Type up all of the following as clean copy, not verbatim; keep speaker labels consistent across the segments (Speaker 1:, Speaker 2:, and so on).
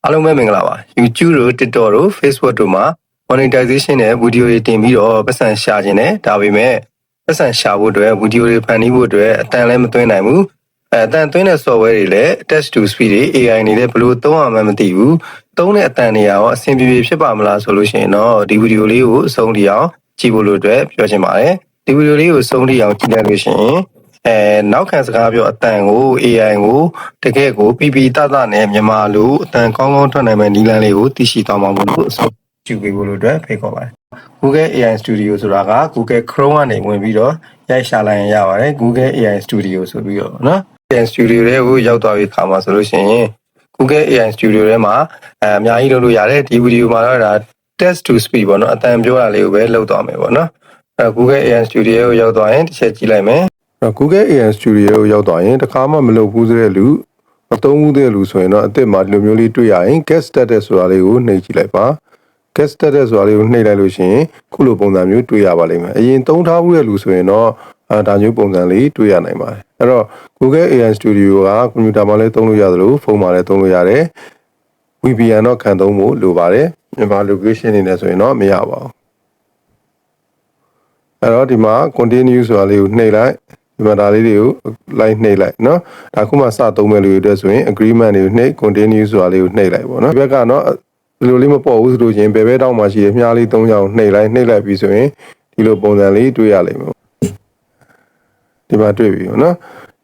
Speaker 1: အားလုံးပဲမင်္ဂလာပါ YouTube တို့ TikTok တို့ Facebook တို့မှာ monetization နဲ့ video တွေတင်ပြီးတော့ပတ်စံရှာခြင်းနဲ့ဒါပေမဲ့ပတ်စံရှာဖို့အတွက် video တွေဖန်တီးဖို့အတွက်အတန်လည်းမသွင်းနိုင်ဘူးအတန်သွင်းတဲ့ software တွေလည်း text to speech တွေ AI တွေလည်းဘယ်လိုသုံးရမှန်းမသိဘူးသုံးတဲ့အတန်တွေရောအဆင်ပြေပြေဖြစ်ပါမလားဆိုလို့ရှိရင်တော့ဒီ video လေးကိုအဆုံးထိအောင်ကြည့်ဖို့လို့အတွက်ပြောချင်ပါတယ်ဒီ video လေးကိုအဆုံးထိအောင်ကြည့်လိုက်လို့ရှိရင်နောက်ခံစကားပြောအတန်ကို AI ကိုတကယ်ကိုပြပြတတနဲ့မြန်မာလိုအတန်ကောင်းကောင်းထွက်နိုင်မဲ့နည်းလမ်းလေးကိုသိရှိသွားမှာမို့လို့အဆုံးကြည့်ပေးဖို့လို့အတွက်ဖိတ်ခေါ်ပါတယ် Google AI Studio ဆိုတာက Google Chrome ကနေဝင်ပြီးတော့ရိုက်ရှာလိုက်ရင်ရပါတယ် Google AI Studio ဆိုပြီးတော့နော် AI Studio တွေကိုရောက်သွားပြီခါမှာဆိုလို့ရှိရင် Google AI Studio ထဲမှာအများကြီးလုပ်လို့ရတယ်ဒီ video မှာတော့ဒါ text to speech ပေါ့နော်အတန်ပြောတာလေးကိုပဲလုပ်သွားမယ်ပေါ့နော်Google AI Studio ကိုရောက်သွားရင်တစ်ချက်ကြည့်လိုက်မယ် Google AI Studio ကိုရောက်သွားရင်တခါမှမလုပ်ဘူးဆိုတဲ့လူမသုံးဘူးတဲ့လူဆိုရင်တော့အစ်စ်မှာဒီလိုမျိုးလေးတွေ့ရရင် get started ဆိုတာလေးကိုနှိပ်ကြည့်လိုက်ပါ get started ဆိုတာလေးကိုနှိပ်လိုက်လို့ရှိရင်ခုလိုပုံစံမျိုးတွေ့ရပါလိမ့်မယ်အရင်သုံးထားဘူးတဲ့လူဆိုရင်တော့ဒါမျိုးပုံစံလေးတွေ့ရနိုင်ပါတယ်အဲ့တော့ Google AI Studio ကကွန်ပျူတာမှာလည်းသုံးလို့ရသလိုဖုန်းမှာလည်းသုံးလို့ရတယ် VPN တော့ခံသုံးဖို့လိုပါတယ်မြန်မာ location နေနဲ့ဆိုရင်တော့မရပါဘူးအဲ့တော့ဒီမှာ continue ဆိုတာလေးကိုနှိပ်လိုက်ဒီမှာဒါလေးတွေကိုလိုက်နှိပ်လိုက်เนาะဒါခုမှစသုံးမဲ့လူတွေအတွက်ဆိုရင် agreement တွေကိုနှိပ် continue ဆိုတာလေးကိုနှိပ်လိုက်ပေါ့เนาะဒီဘက်ကတော့ဒီလိုလေးမပေါ်ဘူးဆိုလို့ချင်းဘယ်ဘဲတောင်းမှရှိတယ်မြားလေး၃ချောင်းနှိပ်လိုက်ပြီးဆိုရင်ဒီလိုပုံစံလေးတွေ့ရလိမ့်မယ်ဒီမှာတွေ့ပြီပေါ့เนาะ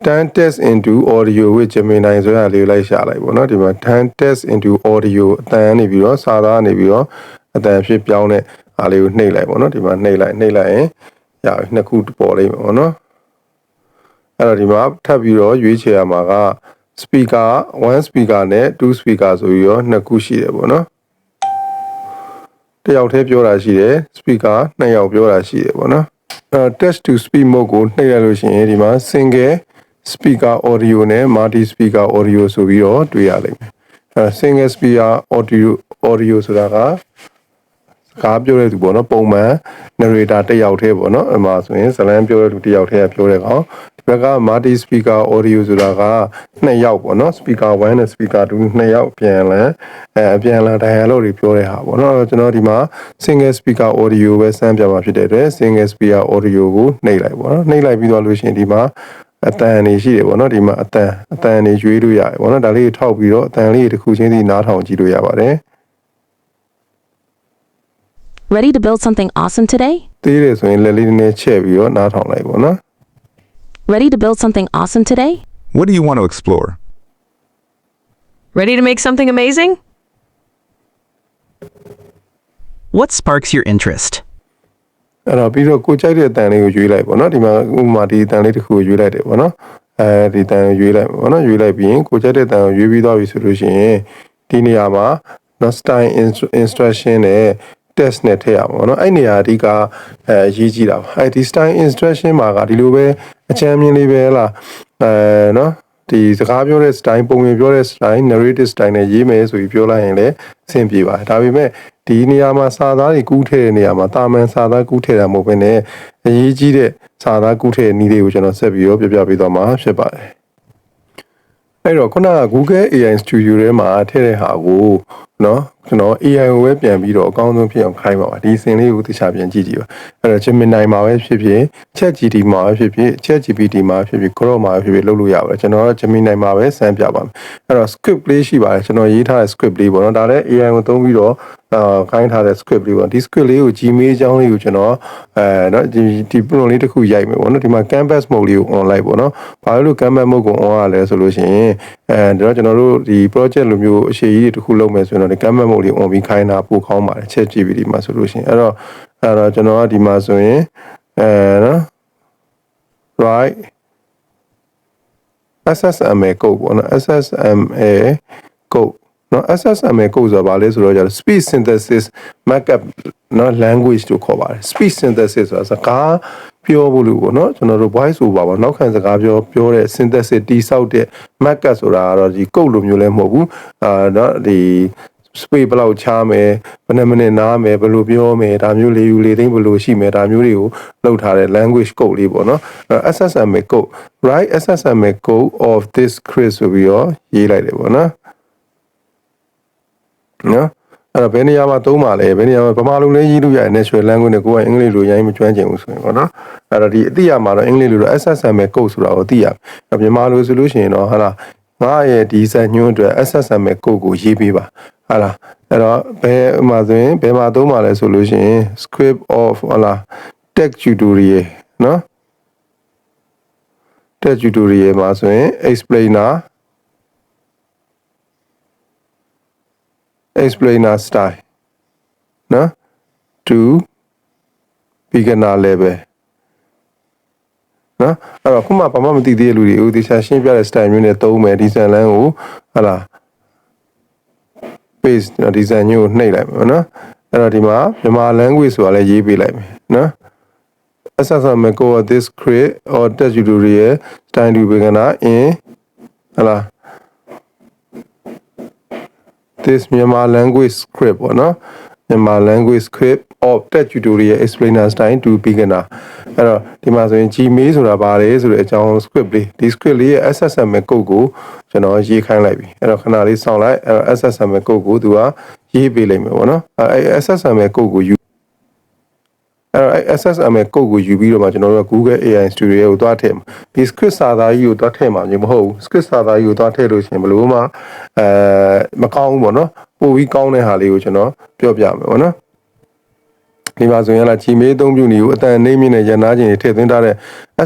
Speaker 1: turn text into audio with Gemini ဆိုရလေးလိုက်ရှာလိုက်ပေါ့เนาะဒီမှာ turn text into audio အတန်နေပြီးတော့စာသားနေပြီးတော့အတန်ဖြစ်ပြောင်းတဲ့အားလေးကိုနှိပ်လိုက်ပေါ့เนาะဒီမှာနှိပ်လိုက်ရင်ရပြီနှစ်ခုပေါ်လိမ့်မယ်ပေါ့เนาะအဲ့တော့ဒီမှာထပ်ပြီးတော့ရွေးချယ်ရမှာက speaker 1 speaker နဲ့2 speaker ဆိုပြီးတော့နှစ်ခုရှိတယ်ပေါ့နော်တစ်ယောက်တည်းပြောတာရှိတယ် speaker နှစ်ယောက်ပြောတာရှိတယ်ပေါ့နော်text to speech mode ကိုနှိပ်ရလို့ရှိရင်ဒီမှာ single speaker audio နဲ့ multi speaker audio ဆိုပြီးတော့တွေ့ရလိမ့်မယ်single speaker audio ဆိုတာကကားပြောတဲ့သူပေါ့နော်ပုံမှန် narrator တစ်ယောက်တည်းပေါ့နော်အမှဆိုရင်ဇလန်းပြောတဲ့သူတစ်ယောက်တည်းပြောတဲ့ကောင်ဒီဘက်က multi speaker audio ဆိုတာကနှစ်ယောက်ပေါ့နော် speaker 1နဲ့ speaker 2နှစ်ယောက်ပြန်လန်dialogue တွေပြောတဲ့ဟာပေါ့နော်ကျွန်တော်ဒီမှာ single speaker audio ပဲစမ်းပြမှာဖြစ်တဲ့အတွက် single speaker audio ကိုနှိပ်လိုက်ပေါ့နော်နှိပ်လိုက်ပြီးတော့လို့ရှိရင်ဒီမှာအတန်နေရှိတယ်ပေါ့နော်ဒီမှာအတန်နေရွေးလို့ရတယ်ပေါ့နော်ဒါလေးကိုထောက်ပြီးတော့အတန်လေးတစ်ခုချင်းစီနားထောင်ကြည့်လို့ရပါတယ်
Speaker 2: Ready to build something awesome today?
Speaker 1: သေးတယ်ဆိုရင်လက်လေးနည်းနည်းချက်ပြီးတော့နားထောင်လိုက်ပေါ့နော်
Speaker 2: Ready to build something awesome today?
Speaker 3: What do you want to explore?
Speaker 4: Ready to make something amazing?
Speaker 5: What sparks your interest?
Speaker 1: အဲ့တော့ပြီးတော့ကိုကြိုက်တဲ့အတန်လေးကိုရွေးလိုက်ပေါ့နော်ဒီမှာဥပမာဒီအတန်လေးတစ်ခုကိုရွေးလိုက်တယ်ပေါ့နော်ဒီတန်ကိုရွေးလိုက်ပေါ့နော်ရွေးလိုက်ပြီးရင်ကိုကြိုက်တဲ့အတန်ကိုရွေးပြီးသွားပြီဆိုလို့ရှိရင်ဒီနေရာမှာ not style instruction နဲ့ test နဲ့ထည့်ရမှာပေါ့နော်အဲ့နေရာအဓိကရေးကြည့်တာပါအဲ့ဒီ style instruction မှာကဒီလိုပဲအချမ်းမြင်လေးပဲလားနော်ဒီစကားပြောတဲ့ style ပုံပြင်ပြောတဲ့ style narrative style နဲ့ရေးမယ်ဆိုပြီးပြောလိုက်ရင်လည်းအဆင်ပြေပါတယ်ဒါပေမဲ့ဒီနေရာမှာစာသားတွေကူးထည့်တဲ့နေရာမှာတာမန်စာသားကူးထည့်တာမဟုတ်ဘဲနဲ့အရေးကြီးတဲ့စာသားကူးထည့်နည်းလေးကိုကျွန်တော်ဆက်ပြီးတော့ပြပြပေးသွားမှာဖြစ်ပါတယ်အဲ့တော့ခုနက Google AI Studio ထဲမှာထည့်တဲ့ဟာကိုနော်ကျွန်တော် AI ကိုပဲပြန်ပြီးတော့အကောင်းဆုံးဖြစ်အောင်ခိုင်းပါပါဒီစင်လေးကိုတခြားပြန်ကြည့်ကြည့်ပါအဲ့တော့ Gemini မှာပဲဖြစ်ဖြစ် ChatGPT မှာပဲဖြစ်ဖြစ် ChatGPT မှာဖြစ်ဖြစ် Chrome မှာပဲဖြစ်ဖြစ်လုပ်လို့ရပါတယ်ကျွန်တော်က Gemini မှာပဲစမ်းပြပါမယ်အဲ့တော့ script လေးရှိပါတယ်ကျွန်တော်ရေးထားတဲ့ script လေးပေါ့နော်ဒါလည်း AI ကိုသုံးပြီးတော့ခိုင်းထားတဲ့ script လေးပေါ့ဒီ script လေးကို Gmail အကြောင်းလေးကိုကျွန်တော်နော်ဒီ prompt လေးတစ်ခုရိုက်မယ်ပေါ့နော်ဒီမှာ canvas mode လေးကို on လိုက်ပေါ့နော်ဘာလို့ canvas mode ကို on ရလဲဆိုလို့ရှိရင်ဒါကျွန်တော်တို့ဒီ project လိုမျိုးအရှိကြီးတစ်ခုလုပ်မယ်ဆိုရင်တော့ဒီ canvas mode လေး on ပြီးခိုင်းတာပိုကောင်းပါတယ် ChatGPT မှာဆိုလို့ရှိရင်အဲ့တော့ကျွန်တော်ကဒီမှာဆိုရင်နော် right SSMA code ပေါ့နော် SSMA code နော် SSMA code ဆိုတာဘာလဲဆိုတော့ကျတော့ speech synthesis markup နော် language လို့ခေါ်ပါတယ် speech synthesis ဆိုတာစကားပြောဖို့လို့ပေါ့နော်ကျွန်တော်တို့ voice over ပေါ့နောက်ခံစကားပြောတဲ့ synthesis တိဆောက်တဲ့ markup ဆိုတာကတော့ဒီ code လိုမျိုးလည်းမဟုတ်ဘူးနော်ဒီ space ဘယ်လောက်ချားမယ်ဘယ်နှမိနစ်နားမယ်ဘယ်လိုပြောမယ်ဒါမျိုးလေးယူလေးသိမ့်ဘယ်လိုရှိမယ်ဒါမျိုးတွေကိုလောက်ထားတဲ့ language code လေးပေါ့နော် SSMA code write SSMA code of this script ဆိုပြီးတော့ရေးလိုက်တယ်ပေါ့နော် နော်အဲ့တော့ဘယ်နေရာမှာသုံးပါလဲဘယ်နေရာမှာဗမာလိုလည်းရေးလို့ရတယ် natural language နဲ့ကိုယ်ကအင်္ဂလိပ်လိုရိုင်းမကျွမ်းကျင်ဘူးဆိုရင်ပေါ့နော်အဲ့တော့ဒီအတိအမှာတော့အင်္ဂလိပ်လိုတော့ SSML code ဆိုတာကိုသိရမယ်မြန်မာလိုဆိုလို့ရှိရင်တော့ဟာလားငါရဲ့ဒီဇာတ်ညွှန်းအတွက် SSML code ကိုရေးပေးပါဟာလားအဲ့တော့ဘယ်မှာဆိုရင်ဘယ်မှာသုံးပါလဲဆိုလို့ရှိရင် script of ဟာလား text tutorial နော် text tutorial မှာဆိုရင် explainer style နော် to beginner level နော်အဲ့တော့ခုမှဘာမှမသိသေးတဲ့လူတွေဦးဒီချက်ရှင်းပြတဲ့ style မျိုးနဲ့သုံးမယ်ဒီဇိုင်းလမ်းကိုဟာလား page ဒီဇိုင်းမျိုးကိုနှိပ်လိုက်မယ်နော်အဲ့တော့ဒီမှာမြန်မာ language ဆိုတာလည်းရေးပေးလိုက်မယ်နော် SSML code this create or text tutorial style to beginner in ဟာလား this Myanmar language script ပေါ့နော် Myanmar language script of text tutorial explainer style to beginner အဲ့တော့ဒီမှာဆိုရင် Gmail ဆိုတာဘာလဲဆိုတဲ့အကြောင်း script လေးဒီ script လေးရဲ့ SSML code ကိုကျွန်တော်ရေးခိုင်းလိုက်ပြီအဲ့တော့ခဏလေးစောင့်လိုက်အဲ့တော့ SSML code ကိုသူကရေးပေးလိုက်မယ်ပေါ့နော်အဲ့ SSML code ကိုယူအဲ့တော့ SSML code ကိုယူပြီးတော့မှကျွန်တော်တို့က Google AI Studio ကိုသွားထည့်မှာဒီ script စာသားကြီးကိုသွားထည့်မှာမျိုးမဟုတ်ဘူး script စာသားကြီးကိုသွားထည့်လို့ရှိရင်ဘယ်လိုမှမကောင်းဘူးပေါ့နော်ပို့ပြီးကောင်းတဲ့ဟာလေးကိုကျွန်တော်ပြောပြမယ်ပေါ့နော်ဒီမှာဆိုရင်လာ Gmail အသုံးပြုနည်းကိုအတန်နေမြင့်နဲ့ရန်နာခြင်းတွေထည့်သွင်းထားတဲ့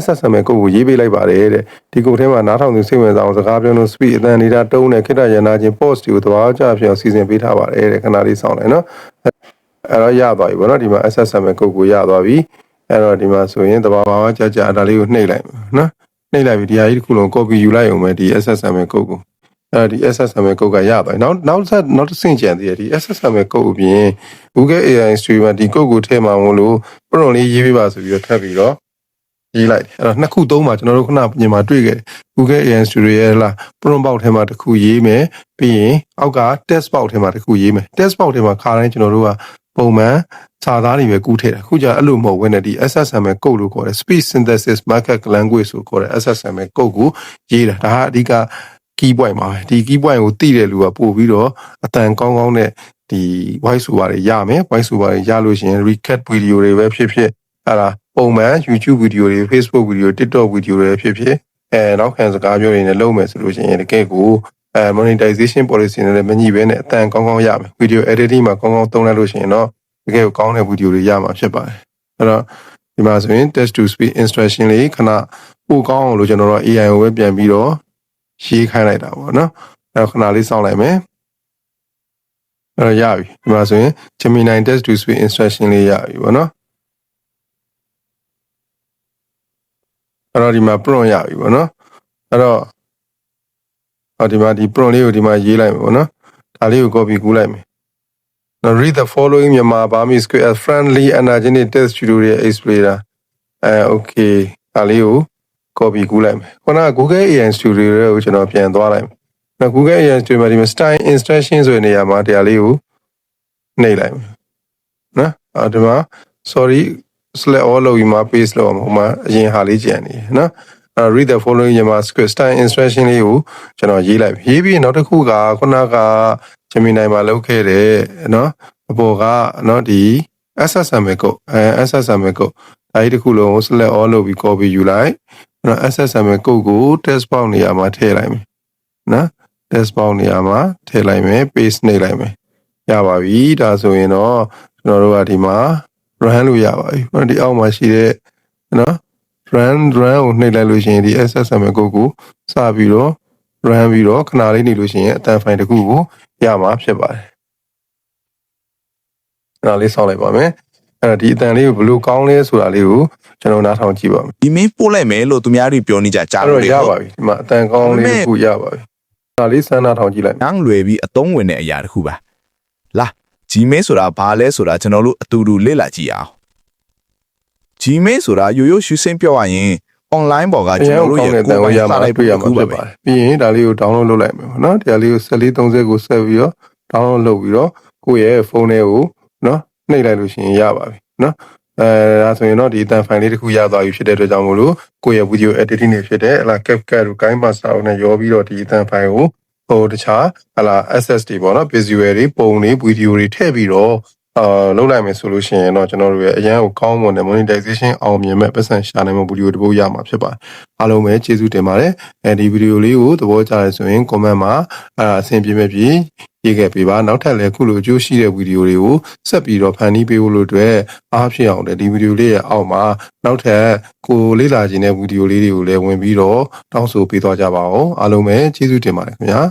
Speaker 1: SSML code ကိုရေးပေးလိုက်ပါတယ်တဲ့ဒီ code ထဲမှာနားထောင်သူစိတ်ဝင်စားအောင်စကားပြောလို့ speed အတန်နေတာတုံးနဲ့ခိတ္တရန်နာခြင်း post တွေကိုသဘာဝကျဖြစ်အောင်စီစဉ်ပေးထားပါတယ်တဲ့ခဏလေးစောင့်လိုက်နော်အဲ့တော့ရသွားပြီပေါ့နော်ဒီမှာ SSML code ကိုရသွားပြီအဲ့တော့ဒီမှာဆိုရင်သဘာဝကျကျဒါလေးကိုနှိပ်လိုက်မယ်နော်နှိပ်လိုက်ပြီဒီဟာကြီးတစ်ခုလုံး copy ယူလိုက်အောင်ပဲဒီ SSML code ကိုဒီ SSML code ကရသွားပြီနောက်တစ်ဆင့်ကျန်သေးတယ်ဒီ SSML code အပြင် Google AI Studio မှာဒီ code ကိုထည့်မှာမလို့ပရွန်လေးရေးပေးပါဆိုပြီးတော့ထပ်ပြီးတော့ရေးလိုက်တယ်အဲ့တော့နှစ်ခုသုံးမှာကျွန်တော်တို့ခုနပြင်မှာတွေ့ခဲ့တယ် Google AI Studio ရဲ့လားပရွန်ပေါက်ထဲမှာတစ်ခုရေးမယ်ပြီးရင်အောက်က test box ထဲမှာတစ်ခုရေးမယ် test box ထဲမှာခါတိုင်းကျွန်တော်တို့ကပုံမှန်စာသားတွေပဲကူးထည့်တယ်ခုကျအဲ့လိုမဟုတ်ဘဲနဲ့ဒီ SSML code လို့ခေါ်တယ် speech synthesis markup language ဆိုခေါ်တယ် SSML code ကိုရေးတာဒါဟာအဓိက key point ပါပဲဒီ key point ကိုသိတဲ့လူကပို့ပြီးတော့အတန်ကောင်းကောင်းနဲ့ဒီ voice over တွေရမယ် voice over တွေရလို့ရှိရင် recap video တွေပဲဖြစ်ဖြစ်အဲ့ဒါပုံမှန် YouTube video တွေ Facebook video TikTok video တွေဖြစ်ဖြစ်နောက်ခံစကားပြောတွေနဲ့လုပ်မယ်ဆိုလို့ရှိရင်တကယ်ကိုmonetization policy နဲ့လည်းမညီဘဲနဲ့အတန်ကောင်းကောင်းရမယ် video editing မှာကောင်းကောင်းသုံးလိုက်လို့ရှိရင်တော့တကယ်ကိုကောင်းတဲ့ video တွေရမှာဖြစ်ပါတယ်အဲ့တော့ဒီမှာဆိုရင် text to speech instruction လေးခဏပို့ကောင်းအောင်လို့ကျွန်တော်တို့ AI ကိုပဲပြန်ပြီးတော့ရေးခိုင်းလိုက်တာပေါ့နော်အဲ့တော့ခဏလေးစောင့်လိုက်မယ်အဲ့တော့ရပြီဒီမှာဆိုရင် Gemini text to speech instruction လေးရပြီပေါ့နော်အဲ့တော့ဒီမှာ prompt ရပြီပေါ့နော်အဲ့တော့ဒီမှာဒီ prompt လေးကိုဒီမှာရေးလိုက်မယ်ပေါ့နော်ဒါလေးကို copy ကူးလိုက်မယ် Now read the following Myanmar Burmese script as friendly energetic text tutorial explainer okay ဒါလေးကို copy ကူးလိုက်မယ်ခုနက Google AI Studio ကိုကျွန်တော်ပြန်သွားလိုက်မယ်နော် Google AI Studio မှာဒီမှာ style instruction ဆိုတဲ့နေရာမှာတရားလေးကိုနှိပ်လိုက်မယ်နော်ဒီမှာ sorry select all လို့ဒီမှာ paste လုပ်အောင်ဟိုမှာအရင်ဟာလေးကြံနေနော်read the following Myanmar script style instruction လေးကိုကျွန်တော်ရေးလိုက်ရေးပြီးနောက်တစ်ခုကခုနက Gemini မှာလုပ်ခဲ့တဲ့နော်အပေါ်ကနော်ဒီ SSML code SSML code ဒါကြီးတစ်ခုလုံး select all လုပ်ပြီး copy ယူလိုက်နော် SSML code ကို test box နေရာမှာထည့်လိုက်မယ်နော် test box နေရာမှာထည့်လိုက်မယ် paste နှိပ်လိုက်မယ်ရပါပြီဒါဆိုရင်တော့ကျွန်တော်တို့ကဒီမှာ run လို့ရပါပြီဒီအောက်မှာရှိတဲ့နော် run ကိုနှိပ်လိုက်လို့ရှိရင်ဒီ SSML code ကိုစပြီးတော့ run ပြီးတော့ခဏလေးနေလို့ရှိရင်အတန်ဖိုင်တစ်ခုကိုရမှာဖြစ်ပါတယ်ခဏလေးစောင့်လိုက်ပါမယ်အဲ့တော့ဒီအတန်လေးကိုဘယ်လိုကောင်းလဲဆိုတာလေးကိုကျွန်တော်နားထောင်ကြည့်ပါမယ်
Speaker 3: ဒီမင်းပို့လိုက်မယ်လို့သူများတွေပြောနေကြကြား
Speaker 1: အဲ့
Speaker 3: လို့
Speaker 1: တော့ရပါပြီဒီမှာအတန်ကောင်းလေးတစ်ခုရပါပြီခဏလေးစမ်းနားထောင်ကြည့်လိုက်
Speaker 3: နန်းလွယ်ပြီးအသုံးဝင်တဲ့အရာတစ်ခုပါလာ Gmail ဆိုတာဘာလဲဆိုတာကျွန်တော်တို့အတူတူလေ့လာကြည့်အောင် Gmail ဆိုတာရိုးရိုးရှုစင်းပြောရရင် online ပေါ်ကကျွန်တော်တို့ရဲ့ကိုယ်ပိုင်စာလိုက်တွေ့ရမှာဖြစ်ပါတယ်
Speaker 1: ပြီးရင်ဒါလေးကို download လုပ်လိုက်မယ်ပေါ့နော်တရားလေးကို1430ကိုဆက်ပြီးတော့ download လုပ်ပြီးတော့ကိုယ့်ရဲ့ဖုန်းထဲကိုနော်နှိပ်လိုက်လို့ရှိရင်ရပါပြီနော်ဒါဆိုရင်တော့ဒီအတန်ဖိုင်လေးတစ်ခုရသွားပြီဖြစ်တဲ့အတွက်ကြောင့်မို့လို့ကိုယ့်ရဲ့ video editing တွေဖြစ်တဲ့ဟလာ CapCut တို့ KineMaster တို့နဲ့ရောပြီးတော့ဒီအတန်ဖိုင်ကို ဟိုတခြားဟလာ access တွေပေါ့နော် visual တွေပုံတွေ video တွေထည့်ပြီးတော့လုပ်လိုက်မယ်ဆိုလို့ရှိရင်တော့ကျွန်တော်တို့ရဲ့အရန်ကိုကောင်းမွန်တဲ့ monetization အောင်မြင်မဲ့ပတ်စံရှာနိုင်မဲ့ဗီဒီယိုတစ်ပုဒ်ရမှာဖြစ်ပါတယ်အားလုံးပဲကျေးဇူးတင်ပါတယ်ဒီဗီဒီယိုလေးကိုသဘောကျတယ်ဆိုရင် comment မှာအဆင်ပြေမဲ့ပြီးရေးခဲ့ပေးပါနောက်ထပ်လည်းခုလိုအကျိုးရှိတဲ့ဗီဒီယိုတွေကိုဆက်ပြီးတော့ဖန်တီးပေးဖို့လို့အတွက်အားဖြစ်အောင်ဒီဗီဒီယိုလေးရဲ့အောက်မှာနောက်ထပ်ကိုလေ့လာခြင်းတဲ့ဗီဒီယိုလေးတွေကိုလည်းဝင်ပြီးတော့တောင်းဆိုပေးသွားကြပါအောင်အားလုံးပဲကျေးဇူးတင်ပါတယ်ခင်ဗျာ